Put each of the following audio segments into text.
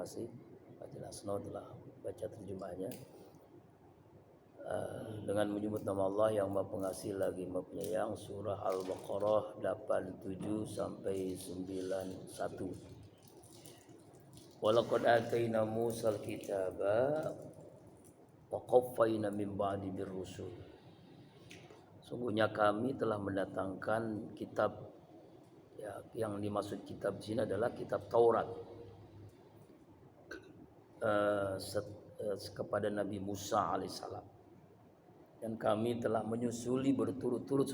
kasih Pak Jelasno telah baca terjemahnya. Dengan menyebut nama Allah yang Maha Pengasih lagi Maha Penyayang, surah Al-Baqarah 87 sampai 91. Walaqad atayna Musal kitaba wa qaffayna min ba'di birrusul. Sungguhnya kami telah mendatangkan kitab, ya, yang dimaksud kitab di sini adalah kitab Taurat kepada Nabi Musa alaihissalam, dan kami telah menyusuli berturut-turut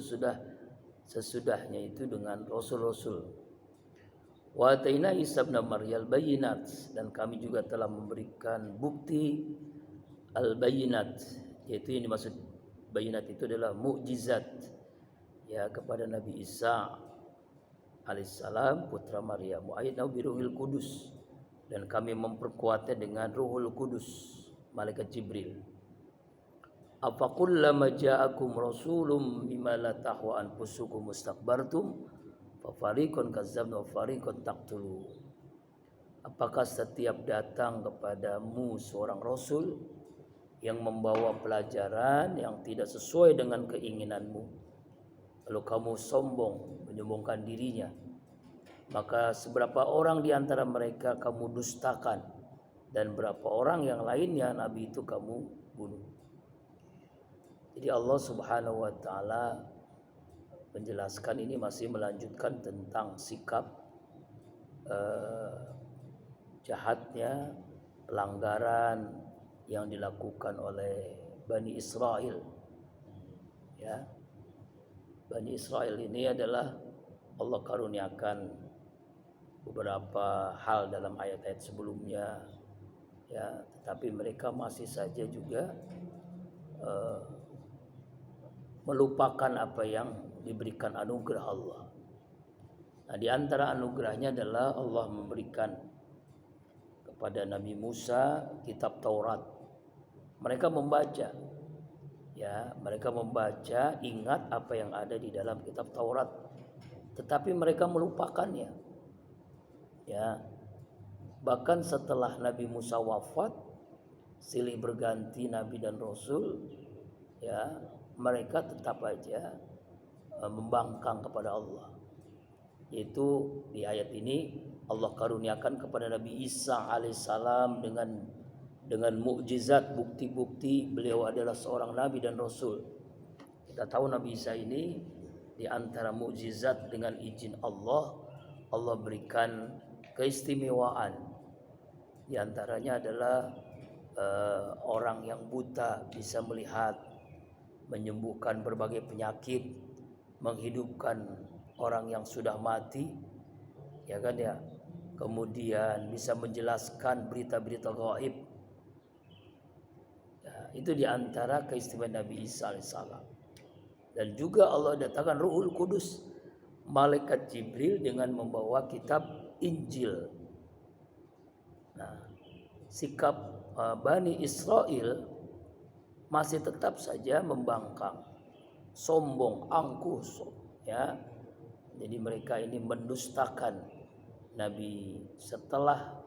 sesudahnya itu dengan rasul-rasul. Wa ataina Isa ibn Maryam bayinat, dan kami juga telah memberikan bukti al-bayinat, yaitu yang dimaksud bayinat itu adalah mukjizat, ya, kepada Nabi Isa alaihissalam putra Maryam. Wa ayyadnahu biruhil qudus, dan kami memperkuatnya dengan Ruhul Kudus, malaikat Jibril. Afa kullama ja'akum rasulun bima la tahwa anfusukum mustakbartum fa fariqan kadzdzabna wa fariqan taqtulun. Apakah setiap datang kepadamu seorang rasul yang membawa pelajaran yang tidak sesuai dengan keinginanmu, lalu kamu sombong menyombongkan dirinya, maka seberapa orang di antara mereka kamu dustakan, dan berapa orang yang lainnya Nabi itu kamu bunuh. Jadi Allah Subhanahu wa taala menjelaskan, ini masih melanjutkan tentang sikap jahatnya pelanggaran yang dilakukan oleh Bani Israel. Ya. Bani Israel ini adalah Allah karuniakan beberapa hal dalam ayat-ayat sebelumnya, ya, tetapi mereka masih saja juga melupakan apa yang diberikan anugerah Allah. Nah, di antara anugerahnya adalah Allah memberikan kepada Nabi Musa kitab Taurat. Mereka membaca, ya, mereka membaca, ingat apa yang ada di dalam kitab Taurat, tetapi mereka melupakannya. Ya, bahkan setelah Nabi Musa wafat, silih berganti nabi dan rasul, ya, mereka tetap aja membangkang kepada Allah. Yaitu di ayat ini Allah karuniakan kepada Nabi Isa alaihissalam dengan mukjizat, bukti-bukti beliau adalah seorang nabi dan rasul. Kita tahu Nabi Isa ini di antara mukjizat dengan izin Allah berikan keistimewaan. Di antaranya adalah orang yang buta bisa melihat, menyembuhkan berbagai penyakit, menghidupkan orang yang sudah mati, ya kan ya. Kemudian bisa menjelaskan berita-berita gaib. Ya, itu di antara keistimewaan Nabi Isa alaihissalam. Dan juga Allah datangkan Ruhul Kudus, malaikat Jibril, dengan membawa kitab Injil. Nah, sikap Bani Israel masih tetap saja membangkang, sombong, angkuh, ya. Jadi mereka ini mendustakan Nabi setelah,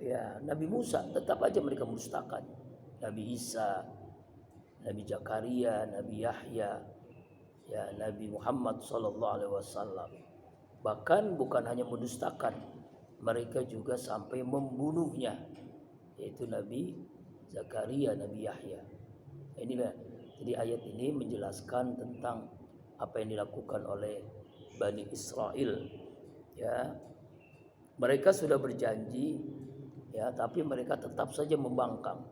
ya, Nabi Musa, tetap aja mereka mendustakan Nabi Isa, Nabi Zakaria, Nabi Yahya, ya, Nabi Muhammad sallallahu alaihi wasallam. Bahkan bukan hanya mendustakan, mereka juga sampai membunuhnya, yaitu Nabi Zakaria, Nabi Yahya. Inilah, jadi ayat ini menjelaskan tentang apa yang dilakukan oleh Bani Israel. Ya, mereka sudah berjanji, ya, tapi mereka tetap saja membangkang.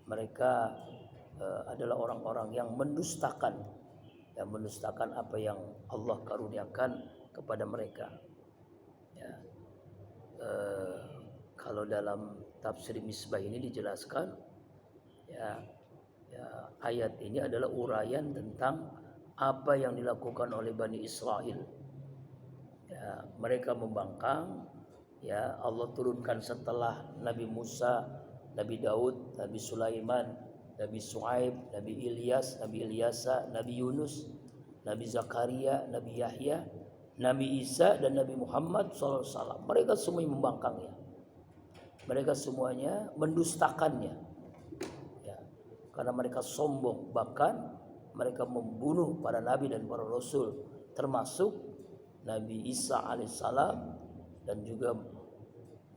Mereka adalah orang-orang yang mendustakan apa yang Allah karuniakan kepada mereka. Ya. Kalau dalam tafsir Misbah ini dijelaskan, ya, ayat ini adalah uraian tentang apa yang dilakukan oleh Bani Israel. Ya, mereka membangkang, ya, Allah turunkan setelah Nabi Musa, Nabi Daud, Nabi Sulaiman, Nabi Su'aib, Nabi Ilyas, Nabi Ilyasa, Nabi Yunus, Nabi Zakaria, Nabi Yahya, Nabi Isa, dan Nabi Muhammad SAW. Mereka semua membangkangnya. mereka semuanya mendustakannya. Ya, karena mereka sombong, bahkan mereka membunuh para nabi dan para rasul, termasuk Nabi Isa alaihissalam dan juga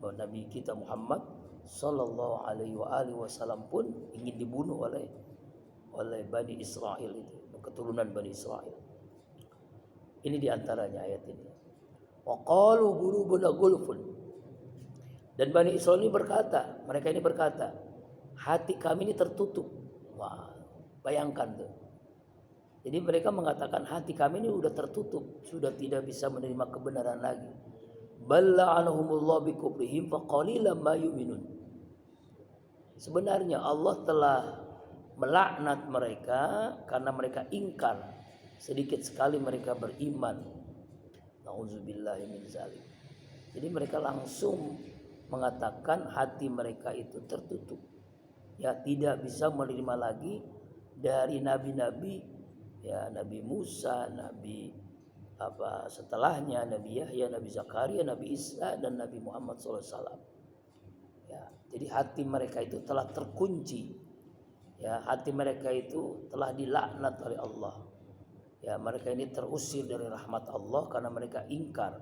Nabi kita Muhammad sallallahu alaihi wasallam pun ingin dibunuh oleh Bani Israel itu, keturunan Bani Israel. Ini diantaranya ayat ini. Wa qalu qulubuna gulfun. Dan Bani Israel ini berkata, mereka ini berkata, hati kami ini tertutup. Wah, bayangkan tuh. Jadi mereka mengatakan hati kami ini sudah tertutup, sudah tidak bisa menerima kebenaran lagi. Bal la'anahumullah bikufrihim faqalilan ma yu'minun. Sebenarnya Allah telah melaknat mereka karena mereka ingkar. Sedikit sekali mereka beriman. Nauzubillahi min zalik. Jadi mereka langsung mengatakan hati mereka itu tertutup. Ya, tidak bisa menerima lagi dari nabi-nabi, ya, Nabi Musa, Nabi setelahnya, Nabi Yahya, Nabi Zakaria, Nabi Isa dan Nabi Muhammad SAW. Ya, jadi hati mereka itu telah terkunci. Ya, hati mereka itu telah dilaknat oleh Allah. Ya, mereka ini terusir dari rahmat Allah karena mereka ingkar.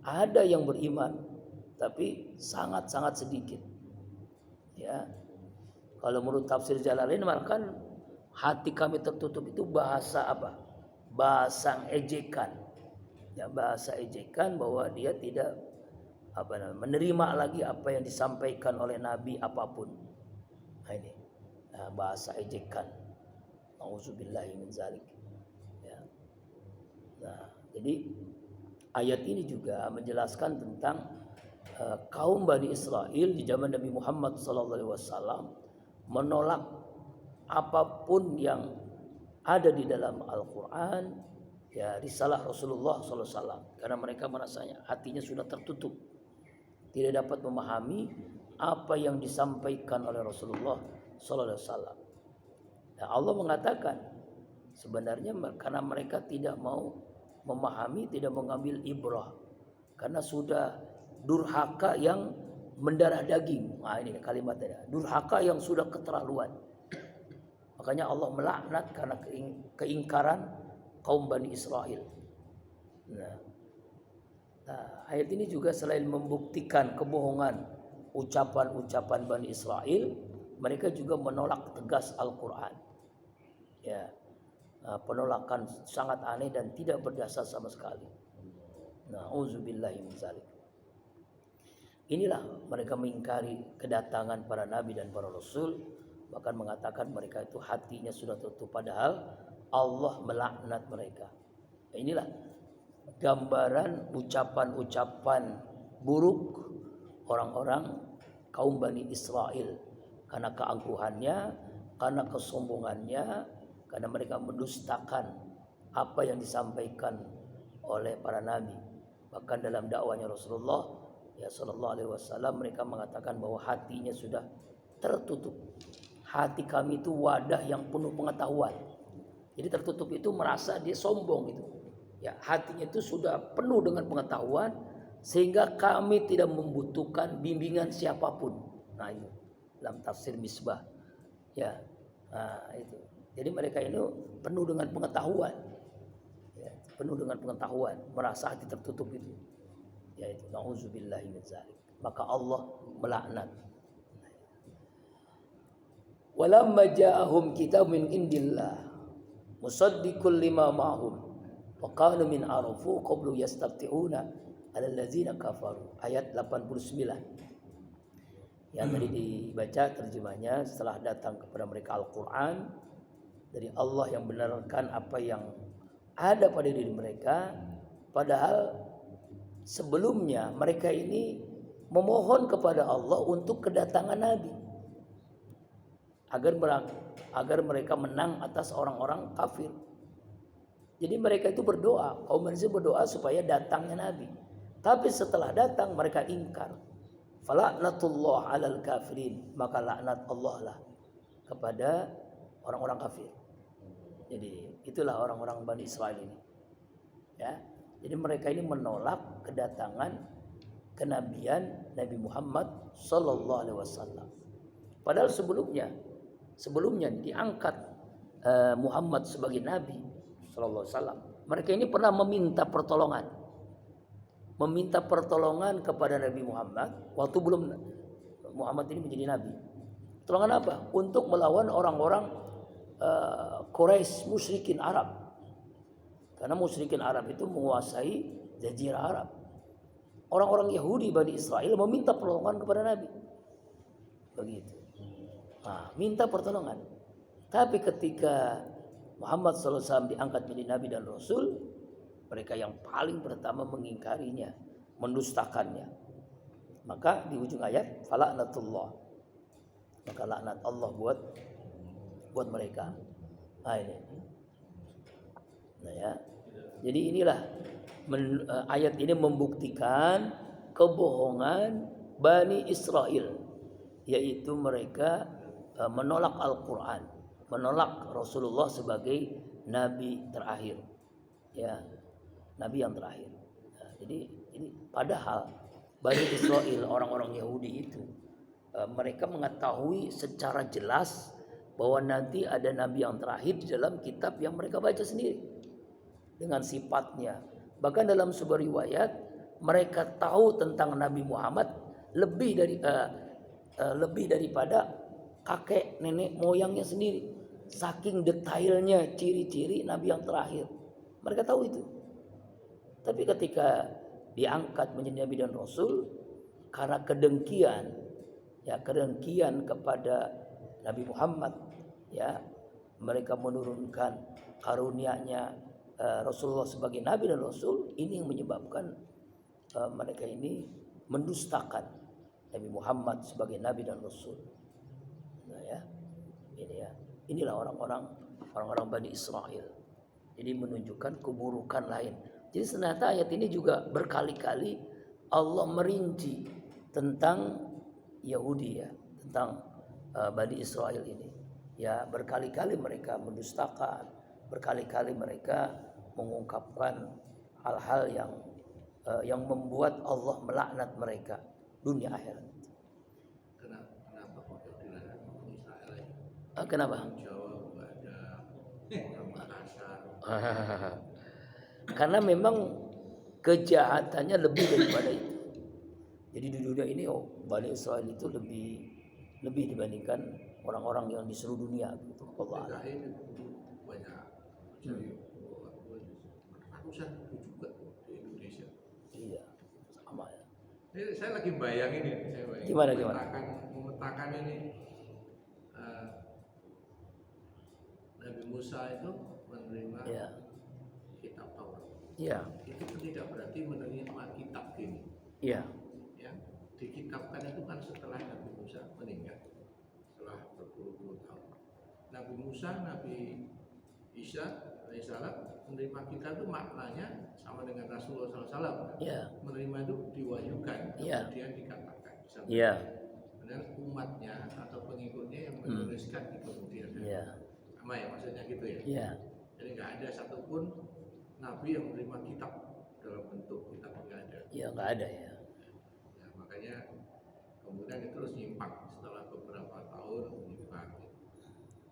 Ada yang beriman, tapi sangat-sangat sedikit. Ya, kalau menurut tafsir Jalalain, maka hati kami tertutup itu bahasa apa? Bahasa ejekan. Ya, bahasa ejekan bahwa dia tidak menerima lagi apa yang disampaikan oleh nabi apapun. Nah, ini bahasa ejekan. Nauzubillahi min zalik. Ya. Nah, jadi ayat ini juga menjelaskan tentang kaum Bani Israel di zaman Nabi Muhammad SAW menolak apapun yang ada di dalam Al-Quran, ya, risalah Rasulullah SAW, karena mereka merasanya hatinya sudah tertutup, tidak dapat memahami apa yang disampaikan oleh Rasulullah SAW. Nah, Allah mengatakan sebenarnya karena mereka tidak mau memahami, tidak mengambil ibrah, karena sudah durhaka yang mendarah daging. Nah, ini kalimatnya, durhaka yang sudah keterlaluan. Makanya Allah melaknat karena keingkaran kaum Bani Israel. Nah, ayat ini juga selain membuktikan kebohongan ucapan-ucapan Bani Israel, mereka juga menolak tegas Al-Quran. Ya, penolakan sangat aneh dan tidak berdasar sama sekali. Nauzubillahi min zalik. Inilah mereka mengingkari kedatangan para nabi dan para rasul, bahkan mengatakan mereka itu hatinya sudah tertutup, padahal Allah melaknat mereka. Inilah gambaran ucapan-ucapan buruk orang-orang kaum Bani Israel karena keangkuhannya, karena kesombongannya, karena mereka mendustakan apa yang disampaikan oleh para nabi. Bahkan dalam dakwahnya Rasulullah, ya, Sallallahu Alaihi Wasallam, mereka mengatakan bahwa hatinya sudah tertutup. Hati kami itu wadah yang penuh pengetahuan. Jadi tertutup itu merasa dia sombong gitu. Ya, hatinya itu sudah penuh dengan pengetahuan sehingga kami tidak membutuhkan bimbingan siapapun. Nah, itu dalam tafsir Misbah. Ya, itu. Jadi mereka ini penuh dengan pengetahuan. Ya, penuh dengan pengetahuan, merasa hati tertutup itu. Ya, itu nauzubillahi min zalik. Maka Allah melaknat. Walamma ja'ahum kitabun min indillah musaddiqul lima ma'hum wa qalu min arafu qablu yastafti'una 'ala allazina kafaru. Ayat 89. Yang tadi dibaca terjemahnya, setelah datang kepada mereka Al-Quran dari Allah yang benarkan apa yang ada pada diri mereka, padahal sebelumnya mereka ini memohon kepada Allah untuk kedatangan Nabi agar mereka menang atas orang-orang kafir. Jadi mereka itu berdoa, kaum manusia berdoa supaya datangnya Nabi. Tapi setelah datang mereka ingkar. Fala'natullah 'alal kafirin, maka laknat Allah lah kepada orang-orang kafir. Jadi itulah orang-orang Bani Israel ini. Ya. Jadi mereka ini menolak kedatangan kenabian Nabi Muhammad sallallahu alaihi wasallam. Padahal sebelumnya diangkat Muhammad sebagai nabi sallallahu alaihi wasallam. Mereka ini pernah meminta pertolongan kepada Nabi Muhammad waktu belum Muhammad ini menjadi nabi. Pertolongan apa? Untuk melawan orang-orang Quraisy, musyrikin Arab. Karena musyrikin Arab itu menguasai jazirah Arab. Orang-orang Yahudi Bani Israel meminta pertolongan kepada Nabi. Begitu. Nah, minta pertolongan. Tapi ketika Muhammad SAW diangkat menjadi Nabi dan Rasul, mereka yang paling pertama mengingkarinya, mendustakannya. Maka di ujung ayat, fala'natullah. Maka laknat Allah buat mereka. Nah ini. Nah ya. Jadi inilah ayat ini membuktikan kebohongan Bani Israel, yaitu mereka menolak Al-Quran, menolak Rasulullah sebagai nabi terakhir, ya, nabi yang terakhir. Nah, jadi ini padahal Bani Israel, orang-orang Yahudi itu mereka mengetahui secara jelas bahwa nanti ada nabi yang terakhir di dalam kitab yang mereka baca sendiri dengan sifatnya. Bahkan dalam sebuah riwayat mereka tahu tentang Nabi Muhammad lebih daripada kakek nenek moyangnya sendiri. Saking detailnya ciri-ciri Nabi yang terakhir, mereka tahu itu. Tapi ketika diangkat menjadi Nabi dan Rasul, karena kedengkian kepada Nabi Muhammad, ya, mereka menurunkan karunia-Nya Rasulullah sebagai Nabi dan Rasul. Ini yang menyebabkan mereka ini mendustakan Nabi Muhammad sebagai Nabi dan Rasul. Nah ya, ini ya, inilah orang-orang Bani Israel. Jadi menunjukkan keburukan lain. Jadi ternyata ayat ini juga berkali-kali Allah merinci tentang Yahudi, ya, tentang Bani Israel ini. Ya, berkali-kali mereka mendustakan, berkali-kali mereka mengungkapkan hal-hal yang membuat Allah melaknat mereka dunia akhirat. Kenapa kok dilarang Israel? Kenapa? Jawa nggak ada, orang Makassar. Karena memang kejahatannya lebih daripada itu. Jadi di dunia ini Bani Israel itu lebih dibandingkan orang-orang yang di seluruh dunia gitu. Allah. PKI itu banyak ratusan itu juga di Indonesia. Iya, sama ya. Ini saya lagi bayangin ini, Gimana? memetakan ini. Nabi Musa itu menerima kitab Taurat. Iya. Itu tidak berarti menerima kitab ini. Iya. Ya, dikitabkan itu kan setelah Nabi Musa meninggal, setelah berpuluh-puluh tahun. Nabi Musa, Nabi Isa alaihissalam menerima kitab itu maknanya sama dengan Rasulullah SAW. Iya. Menerima itu diwahyukan, kemudian dikatakan. Iya. Dan umatnya atau pengikutnya yang menuliskan di kemudian. Iya. Sama ya maksudnya gitu ya. Iya. Jadi nggak ada satupun nabi yang menerima kitab dalam bentuk kitab, nggak ada. Iya, nggak ada ya. Ya, makanya kemudian itu terus nyimpang setelah beberapa tahun nyimpang.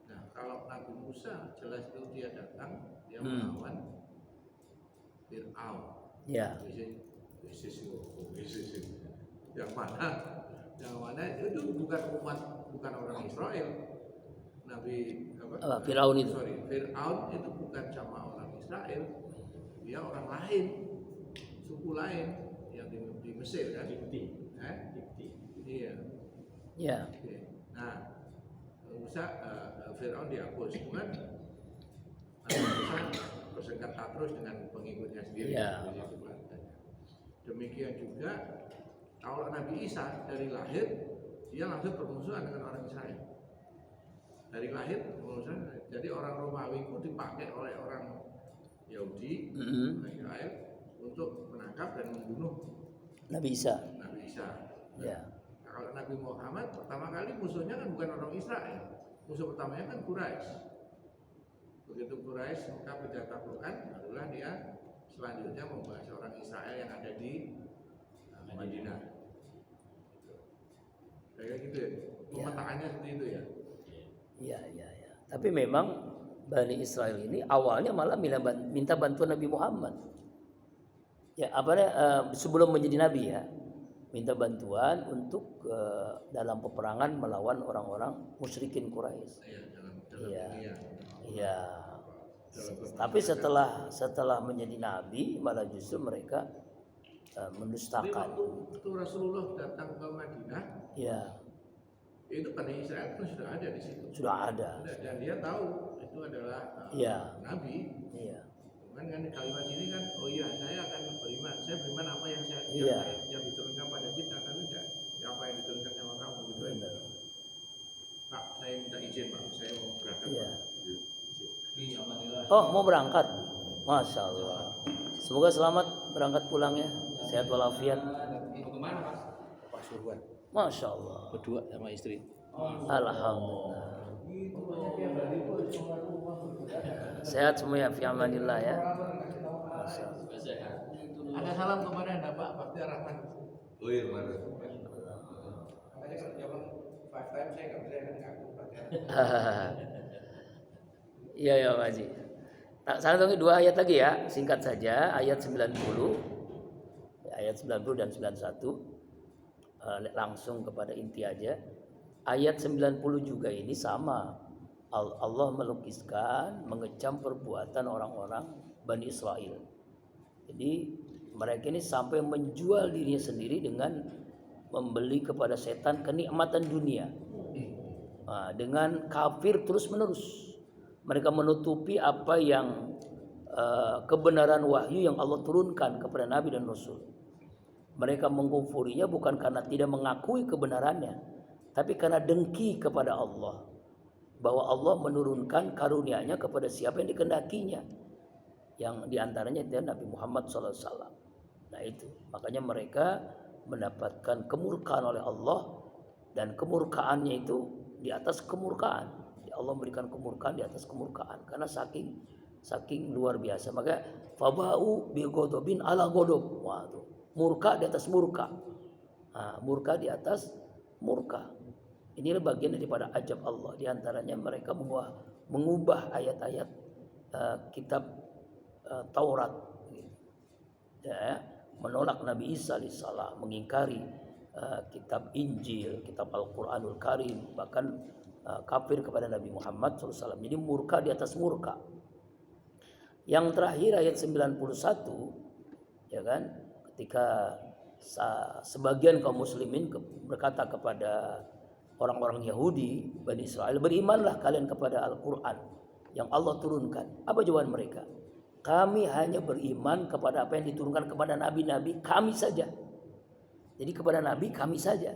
Nah, kalau Nabi Musa jelas itu dia datang, dia melawan Fir'aun. Iya. Yang mana itu bukan orang Israel. Nabi Fir'aun itu. Fir'aun itu bukan sama orang Israel, dia orang lain, suku lain yang di Mesir kan. Kipti. Iya. Iya. Nah, Musa Fir'aun dihapus, kemudian Musa bersengketa terus dengan pengikutnya sendiri. Iya. Demikian juga kalau Nabi Isa dari lahir dia langsung bermusuhan dengan orang Israel. Dari lahir bermusuhan. Jadi orang Romawi itu dipakai oleh orang Yahudi, Israel untuk menangkap dan membunuh Nabi Isa. Ya. Nah, kalau Nabi Muhammad pertama kali musuhnya kan bukan orang Israel, musuh pertamanya kan Quraisy. Begitu Quraisy maka berjata Quran, barulah dia selanjutnya membahas orang Israel yang ada di Madinah. Kayak gitu ya. Pemetaannya seperti itu ya. Iya. Tapi memang Bani Israel ini awalnya malah minta bantuan Nabi Muhammad. Ya, sebelum menjadi nabi ya, minta bantuan untuk dalam peperangan melawan orang-orang musyrikin Quraisy. Iya. Tapi setelah menjadi nabi malah justru mereka mendustakan. Waktu Rasulullah datang ke Madinah, ya, itu Bani Israel kan sudah ada di situ. Sudah ada. Dan dia tahu itu adalah nabi. Iya. Kan kalimat ini kan, oh iya saya akan beriman. Saya beriman apa yang yang diturunkan pada kita kan enggak. Ya, apa yang diturunkan sama kamu gitu aja. Pak, saya minta izin Pak, saya mau berangkat. Iya. Oh, mau berangkat? Masya Allah. Semoga selamat berangkat pulang ya. Sehat walafiat. Mau kemana Mas? Pasuruan. Masya Allah. Berdua sama istri. Alhamdulillah. Sehat semua ya, fi amanillah ya. Masya Allah. Ada salam kepada Bapak Bakti Rahman. Oh iya, mana? Makanya kalau jawab 5 times saya nggak bisa ngaku. Iya ya Pak Haji. Satu 2 ayat lagi ya, singkat saja, ayat 90. Ayat 90 dan 91. Langsung kepada inti aja. Ayat 90 juga ini sama. Allah melukiskan, mengecam perbuatan orang-orang Bani Israel. Jadi mereka ini sampai menjual dirinya sendiri dengan membeli kepada setan kenikmatan dunia. Dengan kafir terus menerus. Mereka menutupi apa yang kebenaran wahyu yang Allah turunkan kepada Nabi dan Rasul. Mereka mengkufurinya bukan karena tidak mengakui kebenarannya, tapi karena dengki kepada Allah. Bahwa Allah menurunkan karunia-Nya kepada siapa yang dikehendakinya. Yang diantaranya itu Nabi Muhammad SAW. Nah itu, makanya mereka mendapatkan kemurkaan oleh Allah. Dan kemurkaannya itu di atas kemurkaan. Allah memberikan kemurkaan di atas kemurkaan. Karena saking luar biasa. Maka fabau bi ghadabin ala ghadab. Murka di atas murka. Murka di atas murka. Inilah bagian daripada ajab Allah. Di antaranya mereka mengubah ayat-ayat kitab Taurat. Ya, menolak Nabi Isa alaihissalam, mengingkari kitab Injil, kitab Al-Quranul Karim, bahkan kafir kepada Nabi Muhammad SAW. Jadi murka di atas murka. Yang terakhir ayat 91, ya kan, ketika sebagian kaum muslimin berkata kepada orang-orang Yahudi, Bani Israel, berimanlah kalian kepada Al-Quran yang Allah turunkan. Apa jawaban mereka? Kami hanya beriman kepada apa yang diturunkan kepada nabi-nabi kami saja. Jadi kepada nabi kami saja.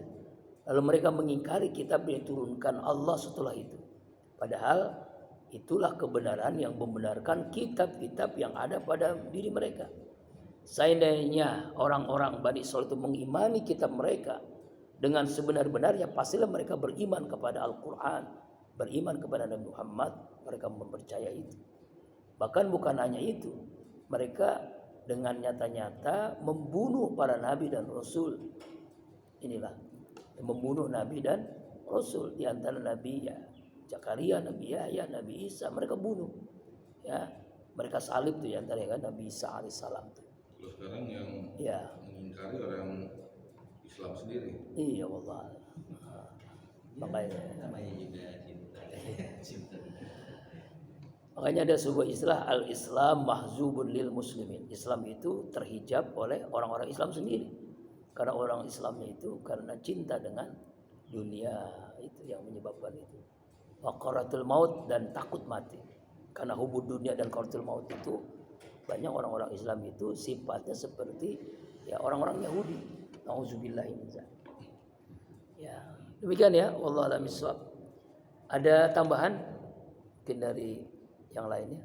Lalu mereka mengingkari kitab yang diturunkan Allah setelah itu. Padahal itulah kebenaran yang membenarkan kitab-kitab yang ada pada diri mereka. Seandainya orang-orang Bani Israil itu mengimani kitab mereka dengan sebenar-benarnya, pastilah mereka beriman kepada Al-Quran, beriman kepada Nabi Muhammad, mereka mempercayai itu. Bahkan bukan hanya itu, mereka dengan nyata-nyata membunuh para nabi dan rasul. Inilah, membunuh nabi dan rasul. Di antara nabi Zakaria, Nabi Yahya, Nabi Isa, mereka bunuh. Ya, mereka salib tuh, di antara kan Nabi Isa alaihissalam. Terus sekarang yang mengingkari orang Islam sendiri. Iya wallah. Makanya juga cinta. Makanya ada sebuah istilah al-Islam mahzubun lil muslimin. Islam itu terhijab oleh orang-orang Islam sendiri. Karena orang Islamnya itu karena cinta dengan dunia, itu yang menyebabkan itu. Waqaratul maut, dan takut mati. Karena hubud dunia dan qaratul maut itu banyak orang-orang Islam itu sifatnya seperti orang-orang Yahudi. Nauzubillahi min dzalik. Ya, demikian ya, wallahu a'lam bishawab. Ada tambahan mungkin dari yang lainnya?